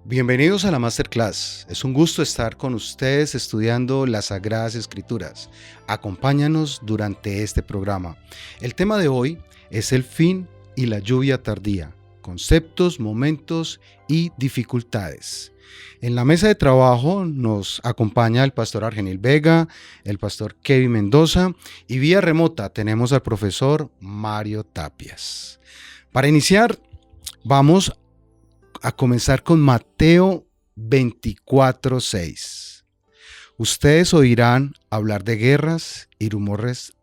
Bienvenidos a la Masterclass. Es un gusto estar con ustedes estudiando las Sagradas Escrituras. Acompáñanos durante este programa. El tema de hoy es el fin y la lluvia tardía, conceptos, momentos y dificultades. En la mesa de trabajo nos acompaña el pastor Argenil Vega, el pastor Kevin Mendoza y vía remota tenemos al profesor Mario Tapias. Para iniciar, vamos a comenzar con Mateo 24:6. Ustedes oirán hablar de guerras y rumores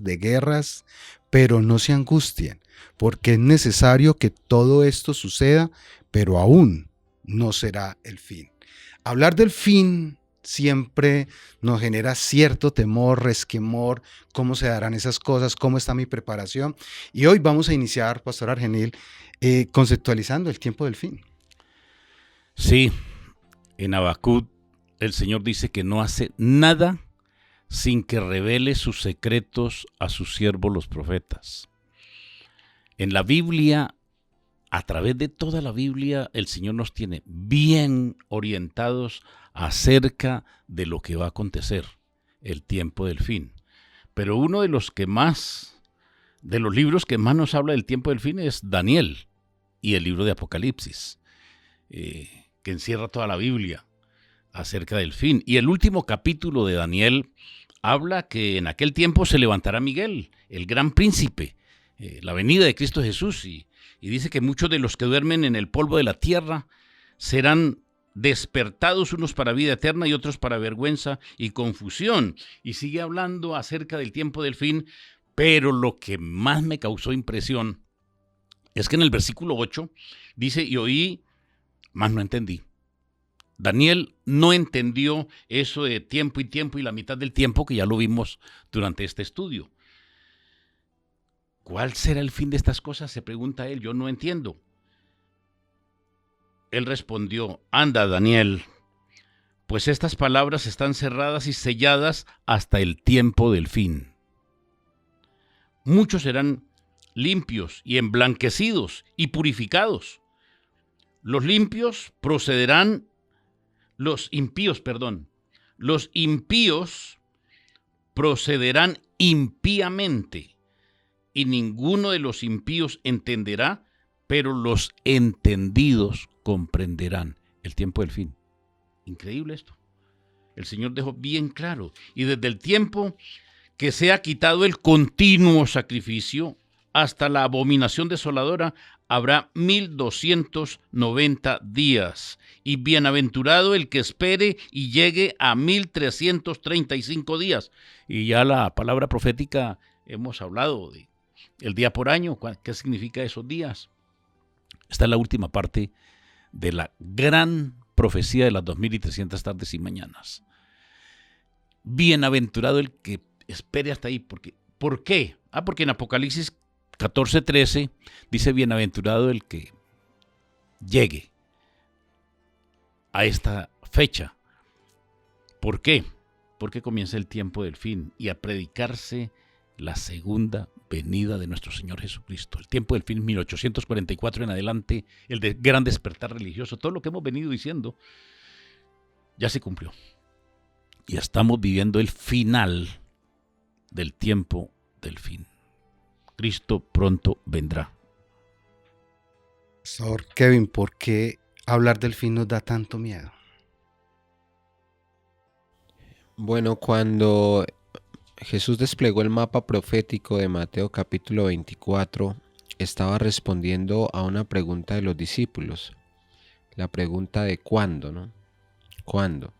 de guerras, pero no se angustien, porque es necesario que todo esto suceda, pero aún no será el fin. Hablar del fin siempre nos genera cierto temor, resquemor, cómo se darán esas cosas, cómo está mi preparación. Y hoy vamos a iniciar, pastor Argenil, conceptualizando el tiempo del fin. Sí, en Habacuc el Señor dice que no hace nada sin que revele sus secretos a sus siervos los profetas. En la Biblia, a través de toda la Biblia, el Señor nos tiene bien orientados acerca de lo que va a acontecer, el tiempo del fin. Pero uno de los libros que más nos habla del tiempo del fin es Daniel y el libro de Apocalipsis, que encierra toda la Biblia acerca del fin. Y el último capítulo de Daniel habla que en aquel tiempo se levantará Miguel, el gran príncipe, la venida de Cristo Jesús, y dice que muchos de los que duermen en el polvo de la tierra serán despertados, unos para vida eterna y otros para vergüenza y confusión. Y sigue hablando acerca del tiempo del fin, pero lo que más me causó impresión es que en el versículo 8 dice, y oí, mas no entendí. Daniel no entendió eso de tiempo y la mitad del tiempo, que ya lo vimos durante este estudio. ¿Cuál será el fin de estas cosas?, se pregunta él. Yo no entiendo. Él respondió, anda, Daniel, pues estas palabras están cerradas y selladas hasta el tiempo del fin. Muchos serán limpios y emblanquecidos y purificados. Los impíos procederán impíamente, y ninguno de los impíos entenderá, pero los entendidos comprenderán. El tiempo del fin. Increíble esto. El Señor dejó bien claro. Y desde el tiempo que se ha quitado el continuo sacrificio hasta la abominación desoladora, habrá 1290 días. Y bienaventurado el que espere y llegue a 1335 días. Y ya la palabra profética hemos hablado de el día por año. ¿Qué significa esos días? Esta es la última parte de la gran profecía de las 2300 tardes y mañanas. Bienaventurado el que espere hasta ahí. ¿Por qué? Porque en Apocalipsis 14:13 dice, bienaventurado el que llegue a esta fecha. ¿Por qué? Porque comienza el tiempo del fin y a predicarse la segunda venida de nuestro Señor Jesucristo. El tiempo del fin, 1844 en adelante, el gran despertar religioso, todo lo que hemos venido diciendo, ya se cumplió. Y estamos viviendo el final del tiempo del fin. Cristo pronto vendrá. Pastor Kevin, ¿por qué hablar del fin nos da tanto miedo? Bueno, cuando Jesús desplegó el mapa profético de Mateo capítulo 24, estaba respondiendo a una pregunta de los discípulos. La pregunta de ¿cuándo?, ¿no? ¿Cuándo?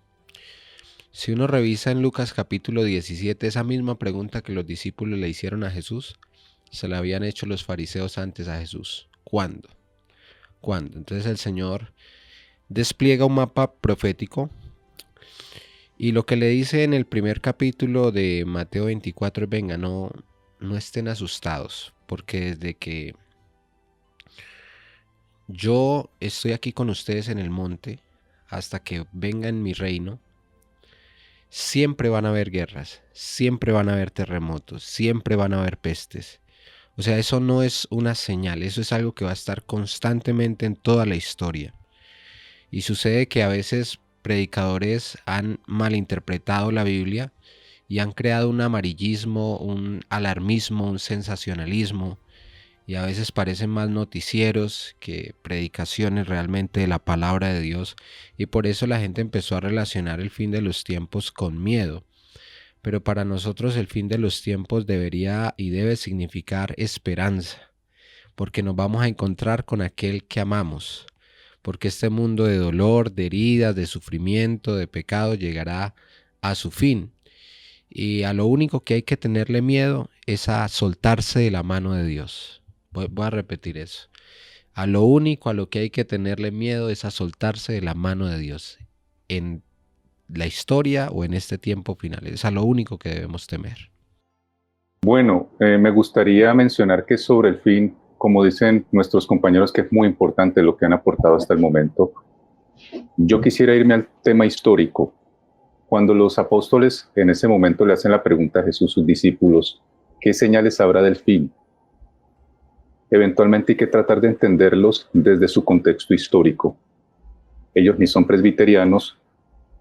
Si uno revisa en Lucas capítulo 17, esa misma pregunta que los discípulos le hicieron a Jesús, se la habían hecho los fariseos antes a Jesús. ¿Cuándo? ¿Cuándo? Entonces el Señor despliega un mapa profético y lo que le dice en el primer capítulo de Mateo 24 es, venga, no estén asustados, porque desde que yo estoy aquí con ustedes en el monte, hasta que venga en mi reino, siempre van a haber guerras, siempre van a haber terremotos, siempre van a haber pestes. O sea, eso no es una señal, eso es algo que va a estar constantemente en toda la historia. Y sucede que a veces predicadores han malinterpretado la Biblia y han creado un amarillismo, un alarmismo, un sensacionalismo, y a veces parecen más noticieros que predicaciones realmente de la palabra de Dios, y por eso la gente empezó a relacionar el fin de los tiempos con miedo. Pero para nosotros el fin de los tiempos debería y debe significar esperanza, porque nos vamos a encontrar con aquel que amamos, porque este mundo de dolor, de heridas, de sufrimiento, de pecado llegará a su fin. Y a lo único que hay que tenerle miedo es a soltarse de la mano de Dios. Voy a repetir eso. A lo único a lo que hay que tenerle miedo es a soltarse de la mano de Dios en la historia o en este tiempo final. Es a lo único que debemos temer. Bueno, me gustaría mencionar que sobre el fin, como dicen nuestros compañeros, que es muy importante lo que han aportado hasta el momento, yo quisiera irme al tema histórico. Cuando los apóstoles en ese momento le hacen la pregunta a Jesús, sus discípulos, ¿qué señales habrá del fin? Eventualmente hay que tratar de entenderlos desde su contexto histórico. Ellos ni son presbiterianos,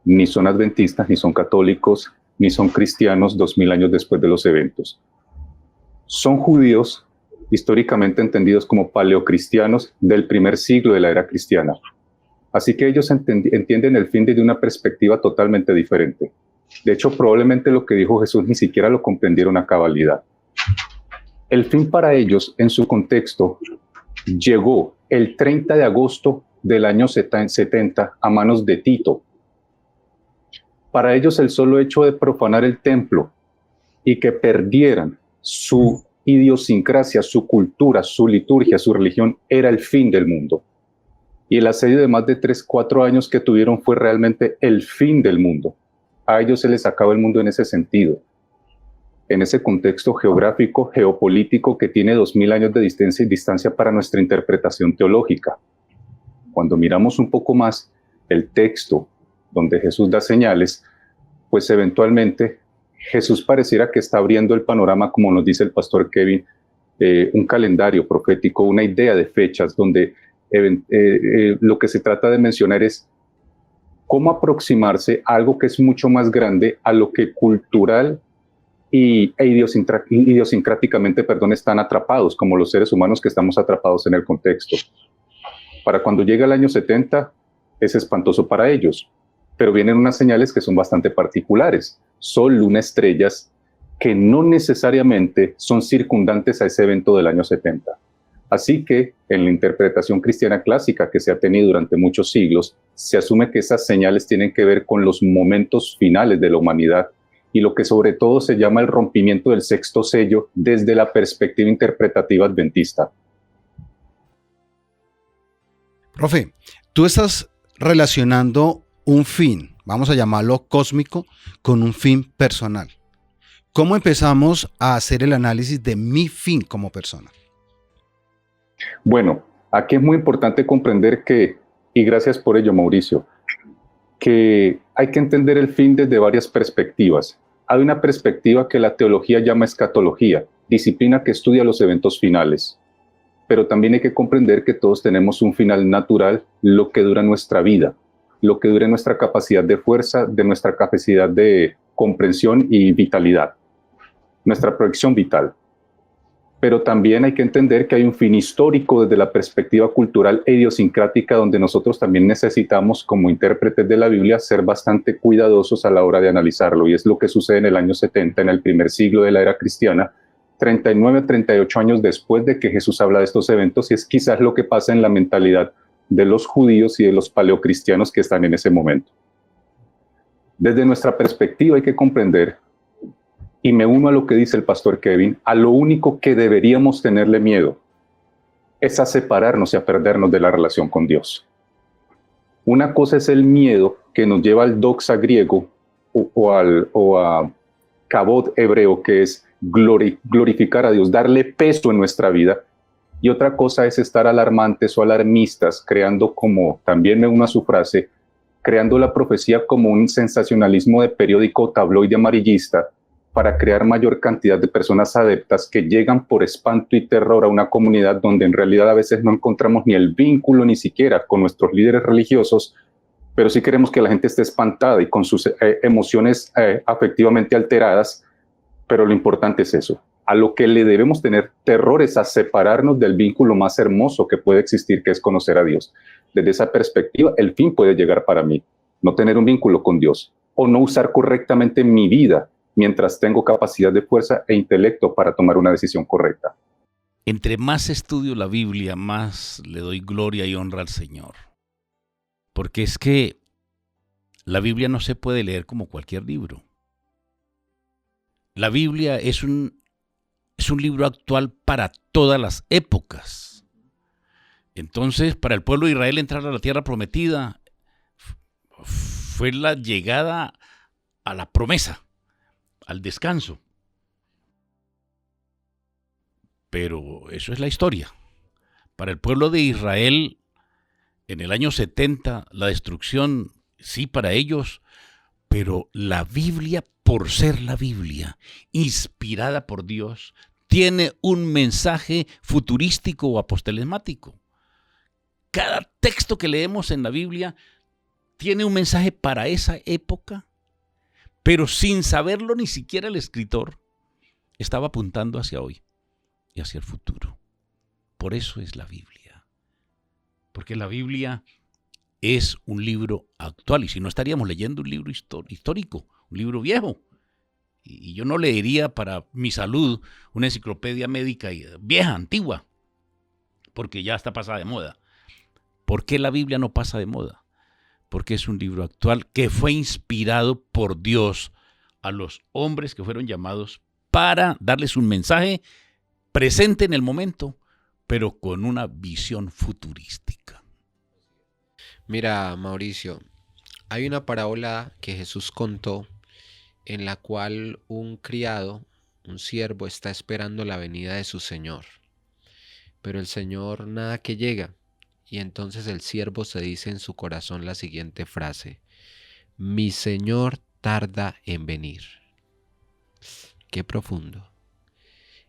ni son adventistas, ni son católicos, ni son cristianos 2000 años después de los eventos. Son judíos históricamente entendidos como paleocristianos del primer siglo de la era cristiana. Así que ellos entienden el fin desde una perspectiva totalmente diferente. De hecho, probablemente lo que dijo Jesús ni siquiera lo comprendieron a cabalidad. El fin para ellos, en su contexto, llegó el 30 de agosto del año 70 a manos de Tito. Para ellos el solo hecho de profanar el templo y que perdieran su idiosincrasia, su cultura, su liturgia, su religión, era el fin del mundo. Y el asedio de más de 3-4 años que tuvieron fue realmente el fin del mundo. A ellos se les acaba el mundo en ese sentido. En ese contexto geográfico, geopolítico que tiene 2000 años de distancia para nuestra interpretación teológica. Cuando miramos un poco más el texto donde Jesús da señales, pues eventualmente Jesús pareciera que está abriendo el panorama, como nos dice el pastor Kevin, un calendario profético, una idea de fechas, donde lo que se trata de mencionar es cómo aproximarse a algo que es mucho más grande a lo que cultural e idiosincráticamente, están atrapados, como los seres humanos que estamos atrapados en el contexto. Para cuando llega el año 70, es espantoso para ellos, pero vienen unas señales que son bastante particulares. Sol, luna, estrellas, que no necesariamente son circundantes a ese evento del año 70. Así que, en la interpretación cristiana clásica que se ha tenido durante muchos siglos, se asume que esas señales tienen que ver con los momentos finales de la humanidad y lo que sobre todo se llama el rompimiento del sexto sello desde la perspectiva interpretativa adventista. Profe, tú estás relacionando un fin, vamos a llamarlo cósmico, con un fin personal. ¿Cómo empezamos a hacer el análisis de mi fin como persona? Bueno, aquí es muy importante comprender que, y gracias por ello, Mauricio, que hay que entender el fin desde varias perspectivas. Hay una perspectiva que la teología llama escatología, disciplina que estudia los eventos finales. Pero también hay que comprender que todos tenemos un final natural, lo que dura nuestra vida, lo que dura nuestra capacidad de fuerza, de nuestra capacidad de comprensión y vitalidad, nuestra proyección vital. Pero también hay que entender que hay un fin histórico desde la perspectiva cultural e idiosincrática, donde nosotros también necesitamos, como intérpretes de la Biblia, ser bastante cuidadosos a la hora de analizarlo. Y es lo que sucede en el año 70, en el primer siglo de la era cristiana, 39 a 38 años después de que Jesús habla de estos eventos, y es quizás lo que pasa en la mentalidad de los judíos y de los paleocristianos que están en ese momento. Desde nuestra perspectiva hay que comprender, y me uno a lo que dice el pastor Kevin, a lo único que deberíamos tenerle miedo es a separarnos y a perdernos de la relación con Dios. Una cosa es el miedo que nos lleva al doxa griego o a kabod hebreo, que es glorificar a Dios, darle peso en nuestra vida. Y otra cosa es estar alarmantes o alarmistas, creando, como también me uno a su frase, creando la profecía como un sensacionalismo de periódico tabloide amarillista para crear mayor cantidad de personas adeptas que llegan por espanto y terror a una comunidad donde en realidad a veces no encontramos ni el vínculo ni siquiera con nuestros líderes religiosos, pero sí queremos que la gente esté espantada y con sus emociones afectivamente alteradas, pero lo importante es eso. A lo que le debemos tener terror es a separarnos del vínculo más hermoso que puede existir, que es conocer a Dios. Desde esa perspectiva, el fin puede llegar para mí, no tener un vínculo con Dios o no usar correctamente mi vida mientras tengo capacidad de fuerza e intelecto para tomar una decisión correcta. Entre más estudio la Biblia, más le doy gloria y honra al Señor. Porque es que la Biblia no se puede leer como cualquier libro. La Biblia es un libro actual para todas las épocas. Entonces, para el pueblo de Israel entrar a la tierra prometida fue la llegada a la promesa, al descanso. Pero eso es la historia. Para el pueblo de Israel, en el año 70, la destrucción, sí, para ellos, pero la Biblia, por ser la Biblia, inspirada por Dios, tiene un mensaje futurístico o apostelismático. Cada texto que leemos en la Biblia tiene un mensaje para esa época, pero sin saberlo ni siquiera el escritor estaba apuntando hacia hoy y hacia el futuro. Por eso es la Biblia. Porque la Biblia es un libro actual, y si no estaríamos leyendo un libro histórico, un libro viejo. Y yo no leería para mi salud una enciclopedia médica vieja, antigua, porque ya está pasada de moda. ¿Por qué la Biblia no pasa de moda? Porque es un libro actual que fue inspirado por Dios a los hombres que fueron llamados para darles un mensaje presente en el momento, pero con una visión futurística. Mira, Mauricio, hay una parábola que Jesús contó en la cual un criado, un siervo, está esperando la venida de su señor, pero el señor nada que llega, y entonces el siervo se dice en su corazón la siguiente frase: mi señor tarda en venir. Qué profundo.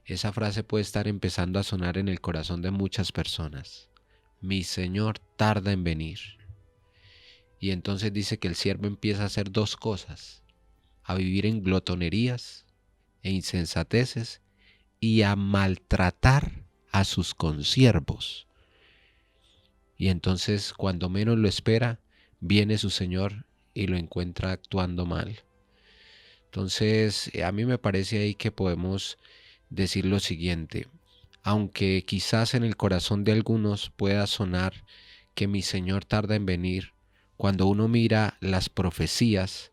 Esa frase puede estar empezando a sonar en el corazón de muchas personas. Mi señor tarda en venir. Y entonces dice que el siervo empieza a hacer dos cosas: a vivir en glotonerías e insensateces y a maltratar a sus consiervos. Y entonces, cuando menos lo espera, viene su señor y lo encuentra actuando mal. Entonces, a mí me parece ahí que podemos decir lo siguiente: aunque quizás en el corazón de algunos pueda sonar que mi señor tarda en venir, cuando uno mira las profecías,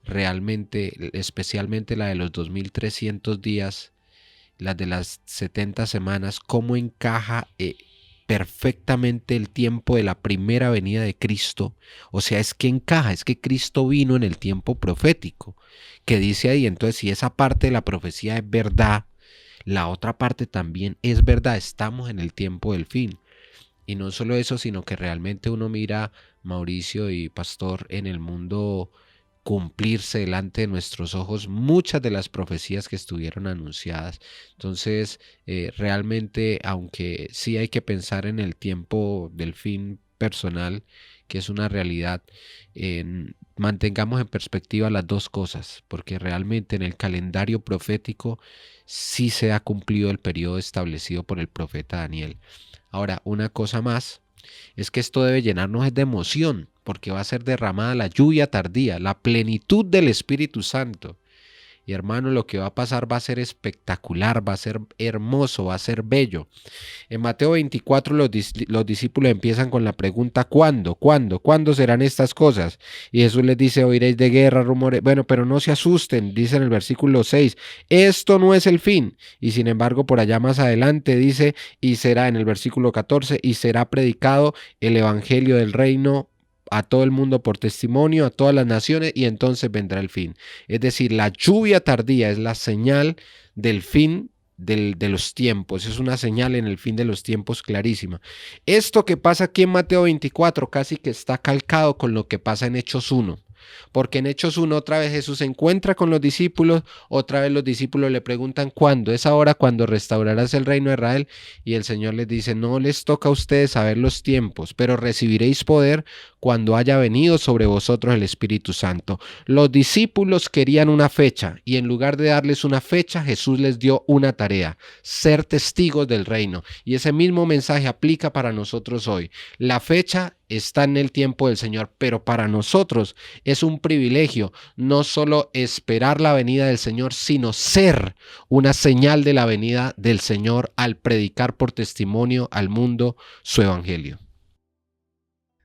realmente, especialmente la de los 2300 días, las de las 70 semanas, cómo encaja perfectamente el tiempo de la primera venida de Cristo. O sea, es que encaja, es que Cristo vino en el tiempo profético, que dice ahí. Entonces, si esa parte de la profecía es verdad, la otra parte también es verdad. Estamos en el tiempo del fin. Y no solo eso, sino que realmente uno mira, Mauricio y Pastor, en el mundo cumplirse delante de nuestros ojos muchas de las profecías que estuvieron anunciadas. Entonces, realmente, aunque sí hay que pensar en el tiempo del fin personal, que es una realidad, mantengamos en perspectiva las dos cosas, porque realmente en el calendario profético sí se ha cumplido el periodo establecido por el profeta Daniel. Ahora, una cosa más es que esto debe llenarnos de emoción, porque va a ser derramada la lluvia tardía, la plenitud del Espíritu Santo. Y hermano, lo que va a pasar va a ser espectacular, va a ser hermoso, va a ser bello. En Mateo 24 los discípulos empiezan con la pregunta: ¿cuándo? ¿Cuándo? ¿Cuándo serán estas cosas? Y Jesús les dice: oiréis de guerra, rumores. Bueno, pero no se asusten, dice en el versículo 6, esto no es el fin. Y sin embargo, por allá más adelante dice: y será, en el versículo 14, y será predicado el evangelio del reino a todo el mundo por testimonio, a todas las naciones, y entonces vendrá el fin. Es decir, la lluvia tardía es la señal del fin de los tiempos, es una señal en el fin de los tiempos clarísima. Esto que pasa aquí en Mateo 24 casi que está calcado con lo que pasa en Hechos 1. Porque en Hechos 1 otra vez Jesús se encuentra con los discípulos, otra vez los discípulos le preguntan ¿cuándo? Es ahora cuando restaurarás el reino de Israel, y el Señor les dice, no les toca a ustedes saber los tiempos, pero recibiréis poder cuando haya venido sobre vosotros el Espíritu Santo. Los discípulos querían una fecha, y en lugar de darles una fecha, Jesús les dio una tarea: ser testigos del reino. Y ese mismo mensaje aplica para nosotros hoy. La fecha está en el tiempo del Señor, pero para nosotros es un privilegio no solo esperar la venida del Señor, sino ser una señal de la venida del Señor al predicar por testimonio al mundo su evangelio.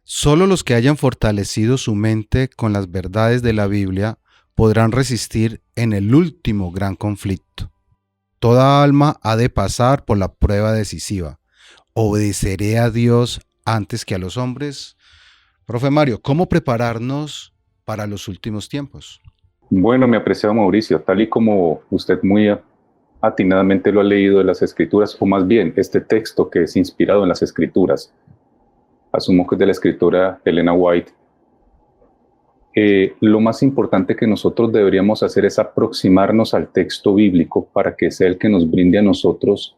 Solo los que hayan fortalecido su mente con las verdades de la Biblia podrán resistir en el último gran conflicto. Toda alma ha de pasar por la prueba decisiva. ¿Obedeceré a Dios antes que a los hombres? Profe Mario, ¿cómo prepararnos para los últimos tiempos? Bueno, mi apreciado Mauricio, tal y como usted muy atinadamente lo ha leído de las Escrituras, o más bien este texto que es inspirado en las Escrituras, asumo que es de la escritora Elena White, lo más importante que nosotros deberíamos hacer es aproximarnos al texto bíblico para que sea el que nos brinde a nosotros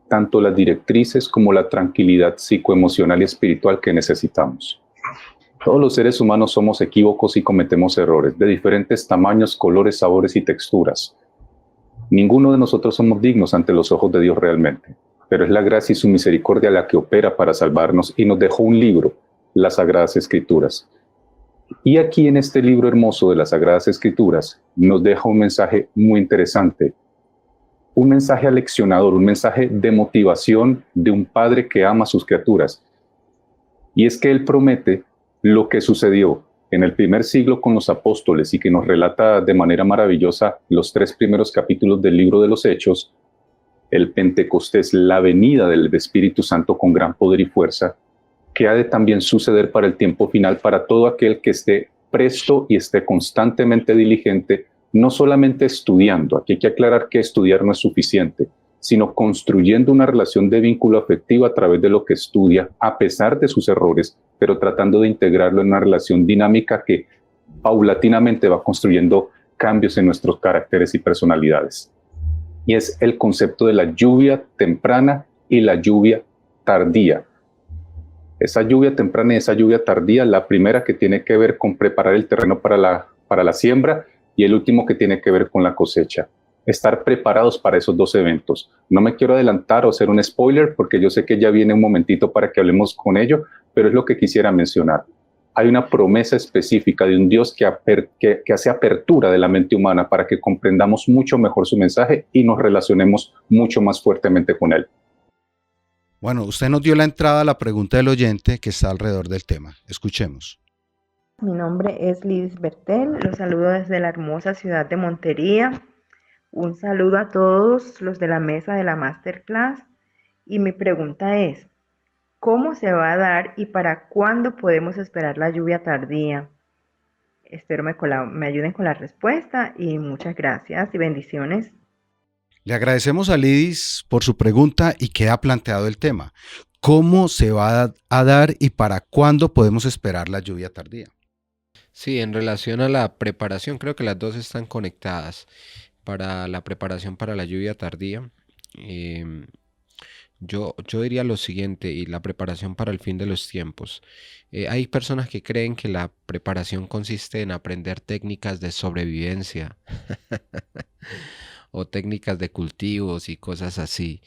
tanto las directrices como la tranquilidad psicoemocional y espiritual que necesitamos. Todos los seres humanos somos equívocos y cometemos errores de diferentes tamaños, colores, sabores y texturas. Ninguno de nosotros somos dignos ante los ojos de Dios realmente, pero es la gracia y su misericordia la que opera para salvarnos y nos dejó un libro, las Sagradas Escrituras. Y aquí en este libro hermoso de las Sagradas Escrituras nos deja un mensaje muy interesante, un mensaje aleccionador, un mensaje de motivación de un padre que ama a sus criaturas. Y es que él promete lo que sucedió en el primer siglo con los apóstoles y que nos relata de manera maravillosa los 3 primeros capítulos del libro de los Hechos, el Pentecostés, la venida del Espíritu Santo con gran poder y fuerza, que ha de también suceder para el tiempo final, para todo aquel que esté presto y esté constantemente diligente, no solamente estudiando. Aquí hay que aclarar que estudiar no es suficiente, sino construyendo una relación de vínculo afectivo a través de lo que estudia, a pesar de sus errores, pero tratando de integrarlo en una relación dinámica que paulatinamente va construyendo cambios en nuestros caracteres y personalidades. Y es el concepto de la lluvia temprana y la lluvia tardía. Esa lluvia temprana y esa lluvia tardía, la primera que tiene que ver con preparar el terreno para la siembra, y el último que tiene que ver con la cosecha. Estar preparados para esos 2 eventos. No me quiero adelantar o hacer un spoiler porque yo sé que ya viene un momentito para que hablemos con ello, pero es lo que quisiera mencionar. Hay una promesa específica de un Dios que hace apertura de la mente humana para que comprendamos mucho mejor su mensaje y nos relacionemos mucho más fuertemente con él. Bueno, usted nos dio la entrada a la pregunta del oyente que está alrededor del tema. Escuchemos. Mi nombre es Liz Bertel, los saludo desde la hermosa ciudad de Montería. Un saludo a todos los de la mesa de la Masterclass y mi pregunta es, ¿cómo se va a dar y para cuándo podemos esperar la lluvia tardía? Espero me ayuden con la respuesta y muchas gracias y bendiciones. Le agradecemos a Lidis por su pregunta y que ha planteado el tema. ¿Cómo se va a dar y para cuándo podemos esperar la lluvia tardía? Sí, en relación a la preparación, creo que las dos están conectadas. Para la preparación para la lluvia tardía, yo diría lo siguiente, y la preparación para el fin de los tiempos. Hay personas que creen que la preparación consiste en aprender técnicas de sobrevivencia o técnicas de cultivos y cosas así.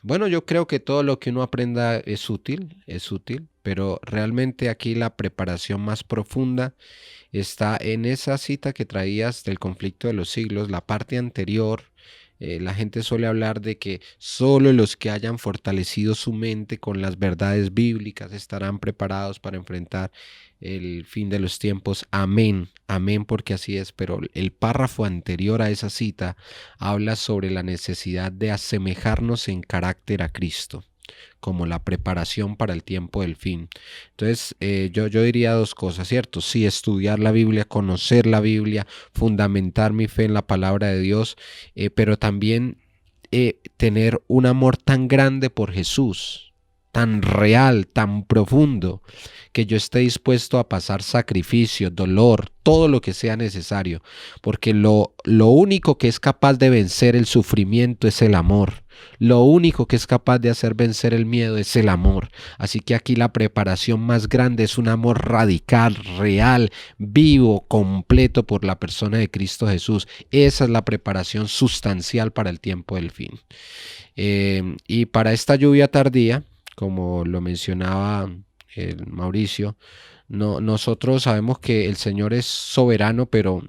Bueno, yo creo que todo lo que uno aprenda es útil, pero realmente aquí la preparación más profunda está en esa cita que traías del conflicto de los siglos, la parte anterior. La gente suele hablar de que solo los que hayan fortalecido su mente con las verdades bíblicas estarán preparados para enfrentar el fin de los tiempos. Amén, amén, porque así es. Pero el párrafo anterior a esa cita habla sobre la necesidad de asemejarnos en carácter a Cristo. como la preparación para el tiempo del fin. Entonces, yo diría dos cosas, ¿cierto? Sí, estudiar la Biblia, conocer la Biblia, fundamentar mi fe en la palabra de Dios, pero también tener un amor tan grande por Jesús, tan real, tan profundo, que yo esté dispuesto a pasar sacrificio, dolor, todo lo que sea necesario, porque lo único que es capaz de vencer el sufrimiento es el amor. Lo único que es capaz de hacer vencer el miedo es el amor. Así que aquí la preparación más grande es un amor radical, real, vivo, completo por la persona de Cristo Jesús. Esa es la preparación sustancial para el tiempo del fin. Y para esta lluvia tardía, como lo mencionaba Mauricio, nosotros sabemos que el Señor es soberano, pero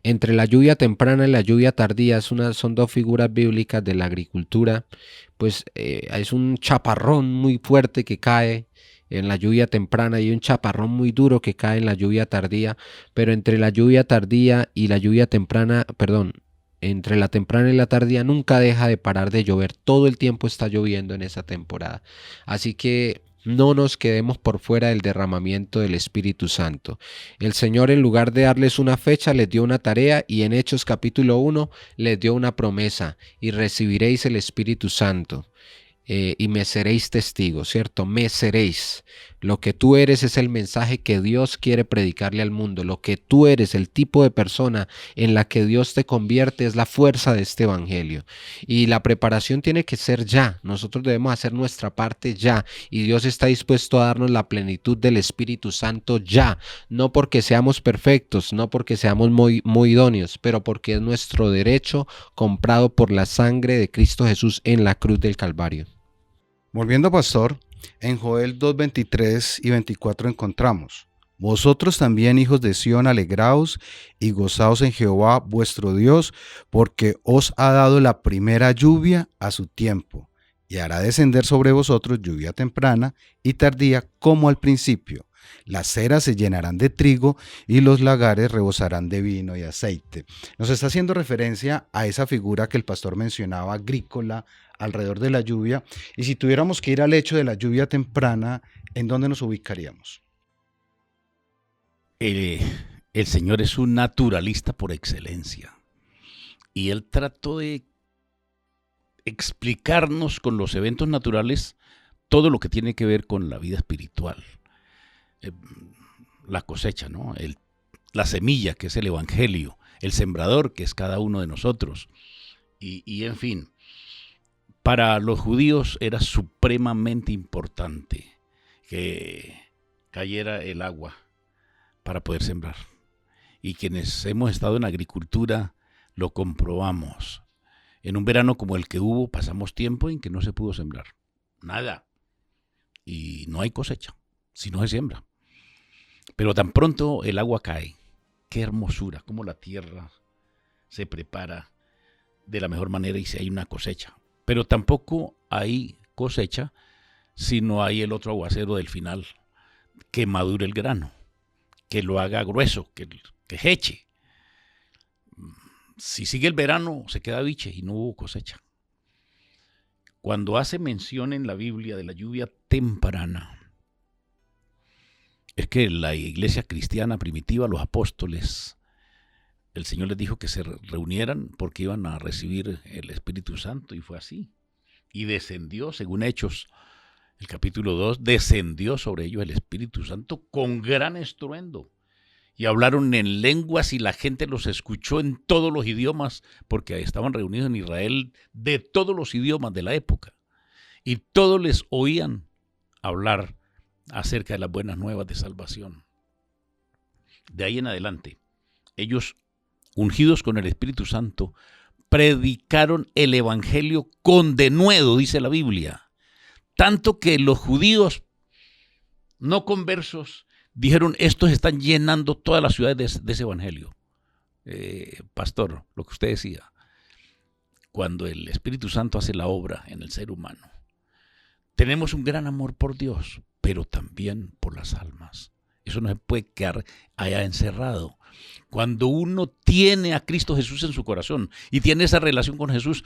entre la lluvia temprana y la lluvia tardía son dos figuras bíblicas de la agricultura. Pues es un chaparrón muy fuerte que cae en la lluvia temprana y un chaparrón muy duro que cae en la lluvia tardía, pero entre la lluvia tardía y la lluvia temprana, perdón, entre la temprana y la tardía nunca deja de parar de llover. Todo el tiempo está lloviendo en esa temporada. Así que no nos quedemos por fuera del derramamiento del Espíritu Santo. El Señor, en lugar de darles una fecha, les dio una tarea, y en Hechos capítulo 1 les dio una promesa: y recibiréis el Espíritu Santo. Y me seréis testigos, ¿cierto? Me seréis. Lo que tú eres es el mensaje que Dios quiere predicarle al mundo. Lo que tú eres, el tipo de persona en la que Dios te convierte, es la fuerza de este evangelio. Y la preparación tiene que ser ya. Nosotros debemos hacer nuestra parte ya. Y Dios está dispuesto a darnos la plenitud del Espíritu Santo ya. No porque seamos perfectos, no porque seamos muy idóneos, pero porque es nuestro derecho comprado por la sangre de Cristo Jesús en la cruz del Calvario. Volviendo, pastor, en Joel 2:23 y 24 encontramos: vosotros también, hijos de Sión, alegraos y gozaos en Jehová vuestro Dios, porque os ha dado la primera lluvia a su tiempo, y hará descender sobre vosotros lluvia temprana y tardía como al principio. Las eras se llenarán de trigo y los lagares rebosarán de vino y aceite. Nos está haciendo referencia a esa figura que el pastor mencionaba, agrícola, alrededor de la lluvia. Y si tuviéramos que ir al hecho de la lluvia temprana, ¿en dónde nos ubicaríamos? El Señor es un naturalista por excelencia. Y Él trató de explicarnos con los eventos naturales todo lo que tiene que ver con la vida espiritual. La cosecha, ¿no? La semilla, que es el evangelio, el sembrador, que es cada uno de nosotros, y en fin, para los judíos era supremamente importante que cayera el agua para poder sembrar, y quienes hemos estado en agricultura lo comprobamos. En un verano como el que hubo, pasamos tiempo en que no se pudo sembrar nada, y no hay cosecha si no se siembra. Pero tan pronto el agua cae, qué hermosura, cómo la tierra se prepara de la mejor manera y si hay una cosecha. Pero tampoco hay cosecha si no hay el otro aguacero del final, que madure el grano, que lo haga grueso, que eche. Si sigue el verano, se queda biche y no hubo cosecha. Cuando hace mención en la Biblia de la lluvia temprana, es que la iglesia cristiana primitiva, los apóstoles, el Señor les dijo que se reunieran porque iban a recibir el Espíritu Santo, y fue así. Y descendió, según Hechos, el capítulo 2, descendió sobre ellos el Espíritu Santo con gran estruendo. Y hablaron en lenguas y la gente los escuchó en todos los idiomas, porque estaban reunidos en Israel de todos los idiomas de la época. Y todos les oían hablar acerca de las buenas nuevas de salvación. De ahí en adelante, ellos, ungidos con el Espíritu Santo, predicaron el evangelio con denuedo, dice la Biblia. Tanto que los judíos no conversos dijeron: estos están llenando todas las ciudades de ese evangelio. Pastor, lo que usted decía, cuando el Espíritu Santo hace la obra en el ser humano, tenemos un gran amor por Dios, pero también por las almas. Eso no se puede quedar allá encerrado. Cuando uno tiene a Cristo Jesús en su corazón y tiene esa relación con Jesús,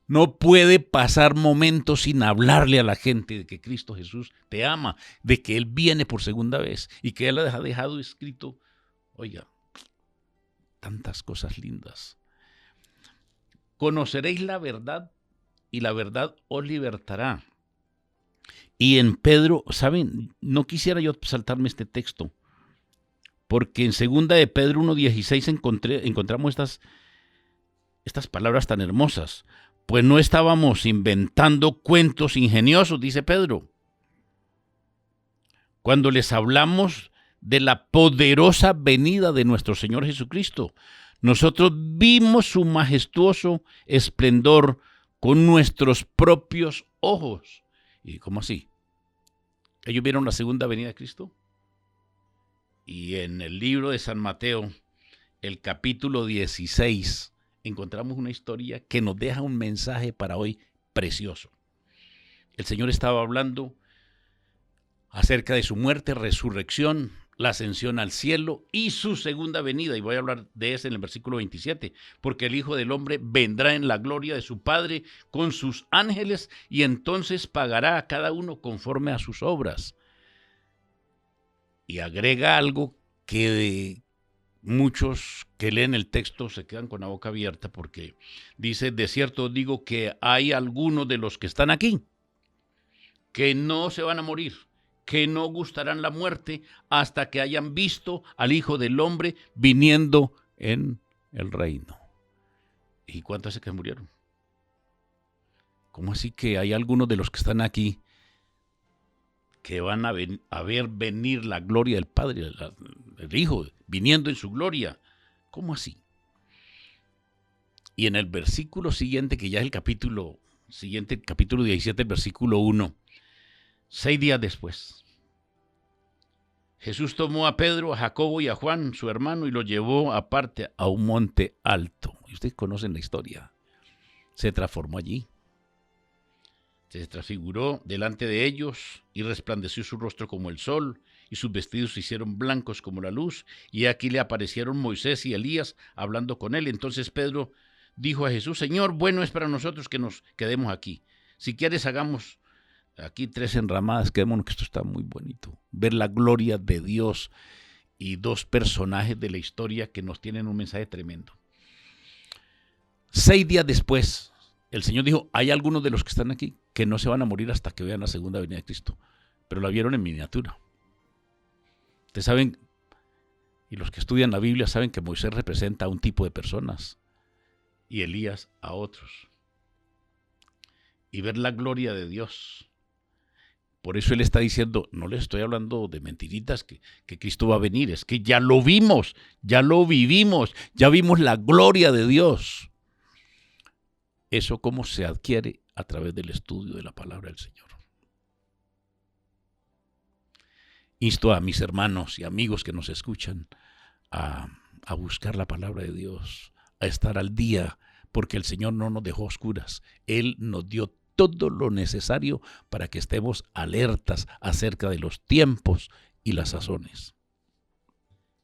No puede pasar momentos sin hablarle a la gente de que Cristo Jesús te ama, de que Él viene por segunda vez y que Él ha dejado escrito, oiga, tantas cosas lindas. Conoceréis la verdad y la verdad os libertará. Y en Pedro, ¿saben? No quisiera yo saltarme este texto, porque en 2 de Pedro 1:16 encontramos estas palabras tan hermosas. Pues no estábamos inventando cuentos ingeniosos, dice Pedro, cuando les hablamos de la poderosa venida de nuestro Señor Jesucristo. Nosotros vimos su majestuoso esplendor con nuestros propios ojos. ¿Y cómo así? ¿Ellos vieron la segunda venida de Cristo? Y en el libro de San Mateo, el capítulo 16, encontramos una historia que nos deja un mensaje para hoy precioso. El Señor estaba hablando acerca de su muerte, resurrección, la ascensión al cielo y su segunda venida. Y voy a hablar de eso en el versículo 27, porque el Hijo del Hombre vendrá en la gloria de su Padre con sus ángeles y entonces pagará a cada uno conforme a sus obras. Y agrega algo que muchos que leen el texto se quedan con la boca abierta, porque dice: de cierto digo que hay algunos de los que están aquí que no se van a morir, que no gustarán la muerte hasta que hayan visto al Hijo del Hombre viniendo en el reino. ¿Y cuántos se que murieron? ¿Cómo así que hay algunos de los que están aquí que van a ver venir la gloria del Padre, el Hijo, viniendo en su gloria? ¿Cómo así? Y en el versículo siguiente, que ya es el capítulo siguiente, capítulo 17, el versículo 1, 6 días después, Jesús tomó a Pedro, a Jacobo y a Juan, su hermano, y los llevó aparte a un monte alto. Y ustedes conocen la historia. Se transformó allí. Se transfiguró delante de ellos y resplandeció su rostro como el sol y sus vestidos se hicieron blancos como la luz. Y aquí le aparecieron Moisés y Elías hablando con él. Entonces Pedro dijo a Jesús: Señor, bueno es para nosotros que nos quedemos aquí. Si quieres, hagamos aquí 3 enramadas, quedémonos, que esto está muy bonito. Ver la gloria de Dios y 2 personajes de la historia que nos tienen un mensaje tremendo. 6 días después, el Señor dijo: hay algunos de los que están aquí que no se van a morir hasta que vean la segunda venida de Cristo. Pero la vieron en miniatura. Ustedes saben, y los que estudian la Biblia saben, que Moisés representa a un tipo de personas y Elías a otros. Y ver la gloria de Dios. Por eso Él está diciendo: no les estoy hablando de mentiritas que Cristo va a venir, es que ya lo vimos, ya lo vivimos, ya vimos la gloria de Dios. Eso cómo se adquiere a través del estudio de la palabra del Señor. Insto a mis hermanos y amigos que nos escuchan a buscar la palabra de Dios, a estar al día, porque el Señor no nos dejó oscuras. Él nos dio todo lo necesario para que estemos alertas acerca de los tiempos y las sazones.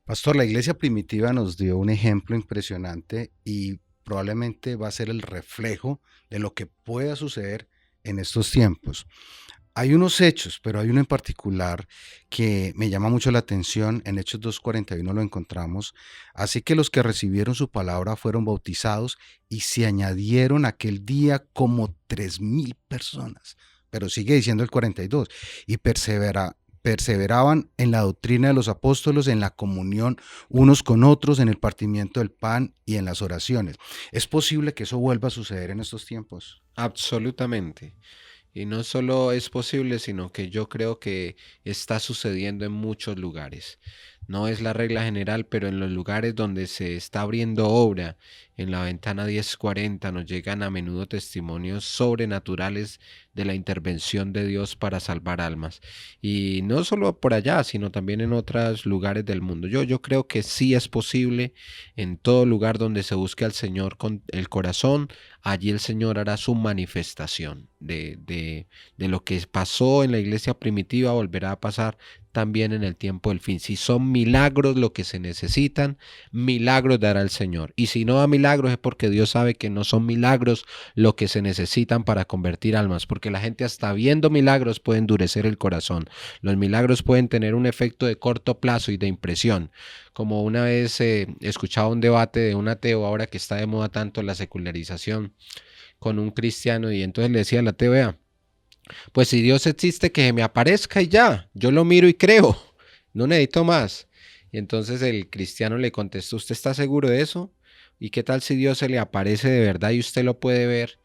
Pastor, la iglesia primitiva nos dio un ejemplo impresionante y probablemente va a ser el reflejo de lo que pueda suceder en estos tiempos. Hay unos hechos, pero hay uno en particular que me llama mucho la atención. En Hechos 2:41 lo encontramos. Así que los que recibieron su palabra fueron bautizados y se añadieron aquel día como 3,000 personas. Pero sigue diciendo el 42. Y perseveraban en la doctrina de los apóstoles, en la comunión unos con otros, en el partimiento del pan y en las oraciones. ¿Es posible que eso vuelva a suceder en estos tiempos? Absolutamente. Y no solo es posible, sino que yo creo que está sucediendo en muchos lugares. No es la regla general, pero en los lugares donde se está abriendo obra, en la ventana 1040, nos llegan a menudo testimonios sobrenaturales de la intervención de Dios para salvar almas. Y no solo por allá, sino también en otros lugares del mundo. Yo creo que sí es posible en todo lugar donde se busque al Señor con el corazón. Allí el Señor hará su manifestación de lo que pasó en la iglesia primitiva, volverá a pasar también en el tiempo del fin. Si son milagros lo que se necesitan, milagros dará el Señor. Y si no da milagros es porque Dios sabe que no son milagros lo que se necesitan para convertir almas, porque la gente hasta viendo milagros puede endurecer el corazón. Los milagros pueden tener un efecto de corto plazo y de impresión. Como una vez escuchaba un debate de un ateo, ahora que está de moda tanto la secularización, con un cristiano, y entonces le decía al ateo: vea, pues si Dios existe, que se me aparezca y ya, yo lo miro y creo, no necesito más. Y entonces el cristiano le contestó: ¿usted está seguro de eso? ¿Y qué tal si Dios se le aparece de verdad y usted lo puede ver?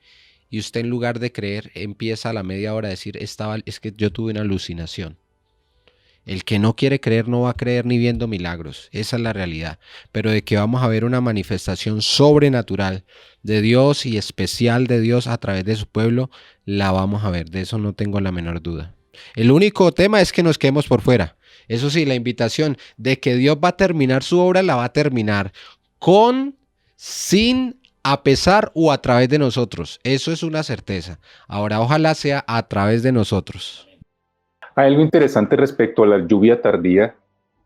Y usted, en lugar de creer, empieza a la media hora a decir: es que yo tuve una alucinación. El que no quiere creer no va a creer ni viendo milagros, esa es la realidad. Pero de que vamos a ver una manifestación sobrenatural de Dios y especial de Dios a través de su pueblo, la vamos a ver, de eso no tengo la menor duda. El único tema es que nos quedemos por fuera. Eso sí, la invitación de que Dios va a terminar su obra, la va a terminar con, sin, a pesar o a través de nosotros. Eso es una certeza. Ahora, ojalá sea a través de nosotros. Hay algo interesante respecto a la lluvia tardía,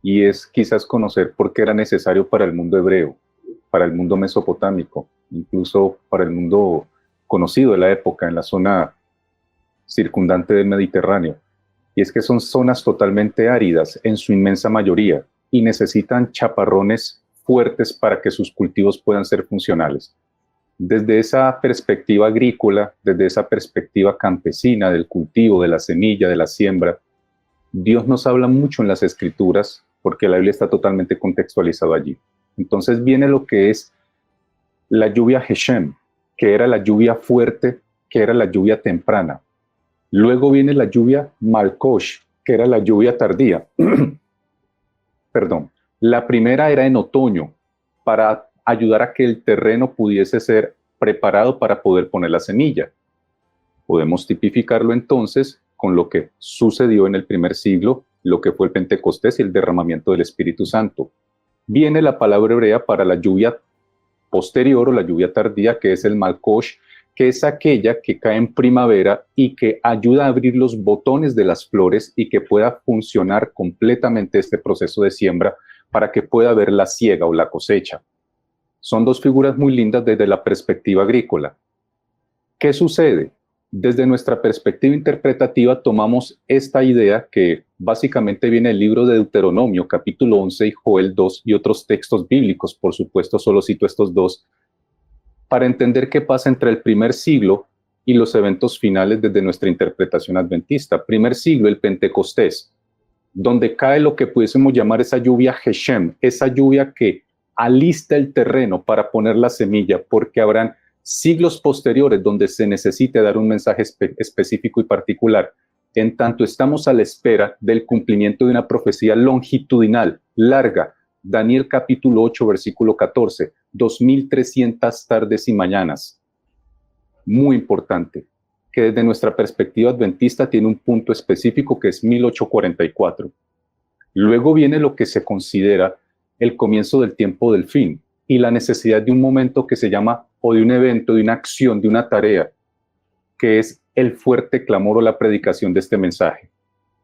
y es quizás conocer por qué era necesario para el mundo hebreo, para el mundo mesopotámico, incluso para el mundo conocido de la época en la zona circundante del Mediterráneo. Y es que son zonas totalmente áridas en su inmensa mayoría y necesitan chaparrones fuertes para que sus cultivos puedan ser funcionales. Desde esa perspectiva agrícola, desde esa perspectiva campesina del cultivo, de la semilla, de la siembra, Dios nos habla mucho en las Escrituras porque la Biblia está totalmente contextualizada allí. Entonces viene lo que es la lluvia Geshem, que era la lluvia fuerte, que era la lluvia temprana. Luego viene la lluvia Malkosh, que era la lluvia tardía. Perdón. La primera era en otoño, para ayudar a que el terreno pudiese ser preparado para poder poner la semilla. Podemos tipificarlo entonces con lo que sucedió en el primer siglo, lo que fue el Pentecostés y el derramamiento del Espíritu Santo. Viene la palabra hebrea para la lluvia posterior o la lluvia tardía, que es el Malkosh, que es aquella que cae en primavera y que ayuda a abrir los botones de las flores y que pueda funcionar completamente este proceso de siembra para que pueda haber la siega o la cosecha. Son dos figuras muy lindas desde la perspectiva agrícola. ¿Qué sucede? Desde nuestra perspectiva interpretativa tomamos esta idea que básicamente viene del libro de Deuteronomio, capítulo 11 y Joel 2 y otros textos bíblicos, por supuesto, solo cito estos dos, para entender qué pasa entre el primer siglo y los eventos finales desde nuestra interpretación adventista. Primer siglo, el Pentecostés, donde cae lo que pudiésemos llamar esa lluvia Geshem, esa lluvia que alista el terreno para poner la semilla, porque habrán siglos posteriores donde se necesite dar un mensaje específico y particular. En tanto estamos a la espera del cumplimiento de una profecía longitudinal, larga. Daniel capítulo 8, versículo 14, 2300 tardes y mañanas. Muy importante, que desde nuestra perspectiva adventista tiene un punto específico que es 1844. Luego viene lo que se considera el comienzo del tiempo del fin y la necesidad de un momento que se llama, o de un evento, de una acción, de una tarea, que es el fuerte clamor o la predicación de este mensaje.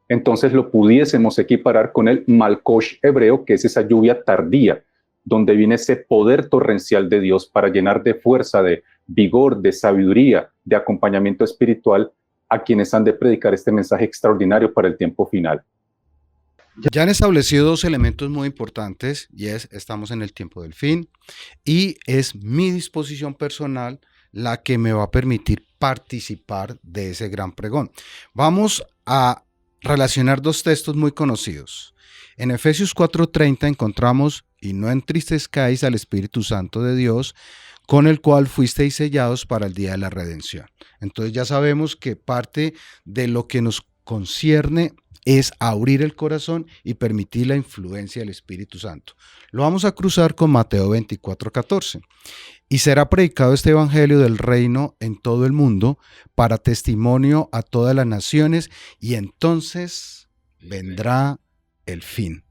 Entonces lo pudiésemos equiparar con el Malkosh hebreo, que es esa lluvia tardía, donde viene ese poder torrencial de Dios para llenar de fuerza, de vigor, de sabiduría, de acompañamiento espiritual a quienes han de predicar este mensaje extraordinario para el tiempo final. Ya han establecido dos elementos muy importantes y es: estamos en el tiempo del fin y es mi disposición personal la que me va a permitir participar de ese gran pregón. Vamos a relacionar dos textos muy conocidos. En Efesios 4:30 encontramos: y no entristezcáis al Espíritu Santo de Dios, con el cual fuisteis sellados para el día de la redención. Entonces ya sabemos que parte de lo que nos concierne es abrir el corazón y permitir la influencia del Espíritu Santo. Lo vamos a cruzar con Mateo 24:14. Y será predicado este evangelio del reino en todo el mundo para testimonio a todas las naciones, y entonces vendrá el fin.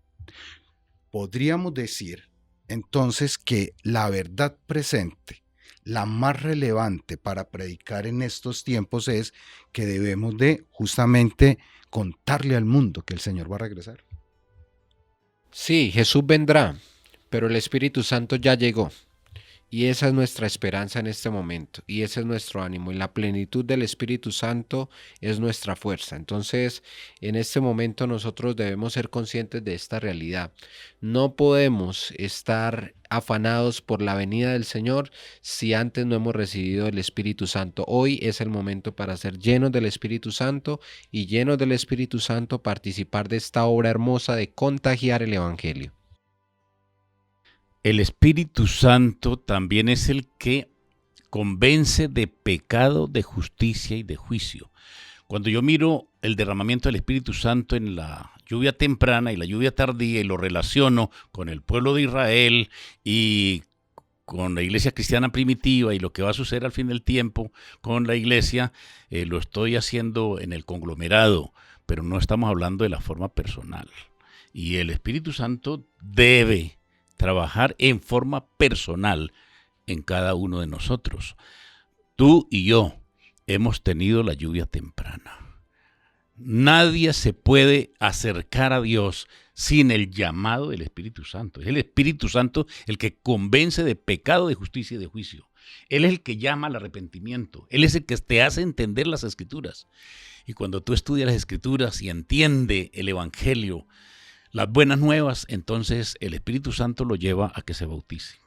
Podríamos decir entonces que la verdad presente, la más relevante para predicar en estos tiempos es que debemos de justamente contarle al mundo que el Señor va a regresar. Sí, Jesús vendrá, pero el Espíritu Santo ya llegó. Y esa es nuestra esperanza en este momento, y ese es nuestro ánimo, y la plenitud del Espíritu Santo es nuestra fuerza. Entonces, en este momento nosotros debemos ser conscientes de esta realidad. No podemos estar afanados por la venida del Señor si antes no hemos recibido el Espíritu Santo. Hoy es el momento para ser llenos del Espíritu Santo, y llenos del Espíritu Santo participar de esta obra hermosa de contagiar el Evangelio. El Espíritu Santo también es el que convence de pecado, de justicia y de juicio. Cuando yo miro el derramamiento del Espíritu Santo en la lluvia temprana y la lluvia tardía y lo relaciono con el pueblo de Israel y con la iglesia cristiana primitiva y lo que va a suceder al fin del tiempo con la iglesia, lo estoy haciendo en el conglomerado, pero no estamos hablando de la forma personal. Y el Espíritu Santo debe trabajar en forma personal en cada uno de nosotros. Tú y yo hemos tenido la lluvia temprana. Nadie se puede acercar a Dios sin el llamado del Espíritu Santo. Es el Espíritu Santo el que convence de pecado, de justicia y de juicio. Él es el que llama al arrepentimiento. Él es el que te hace entender las Escrituras. Y cuando tú estudias las Escrituras y entiendes el Evangelio, las buenas nuevas, entonces el Espíritu Santo lo lleva a que se bautice.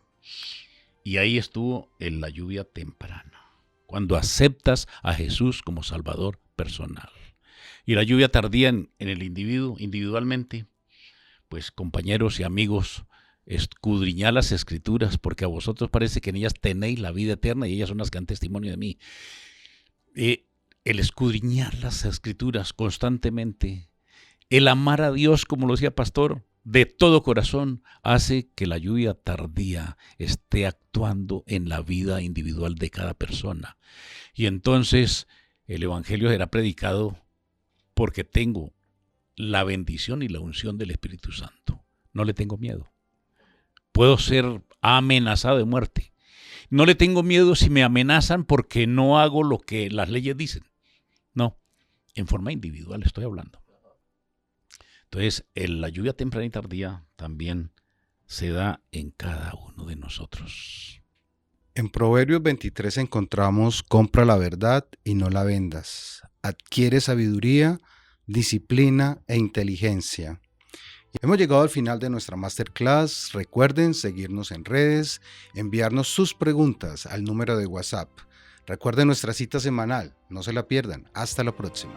Y ahí estuvo en la lluvia temprana, cuando aceptas a Jesús como Salvador personal. Y la lluvia tardía en el individuo, individualmente, pues compañeros y amigos, escudriñad las Escrituras, porque a vosotros parece que en ellas tenéis la vida eterna y ellas son las que dan testimonio de mí. El escudriñar las Escrituras constantemente, el amar a Dios, como lo decía Pastor, de todo corazón, hace que la lluvia tardía esté actuando en la vida individual de cada persona. Y entonces el Evangelio será predicado porque tengo la bendición y la unción del Espíritu Santo. No le tengo miedo. Puedo ser amenazado de muerte. No le tengo miedo si me amenazan porque no hago lo que las leyes dicen. No, en forma individual estoy hablando. Entonces, la lluvia temprana y tardía también se da en cada uno de nosotros. En Proverbios 23 encontramos: compra la verdad y no la vendas. Adquiere sabiduría, disciplina e inteligencia. Hemos llegado al final de nuestra masterclass. Recuerden seguirnos en redes, enviarnos sus preguntas al número de WhatsApp. Recuerden nuestra cita semanal. No se la pierdan. Hasta la próxima.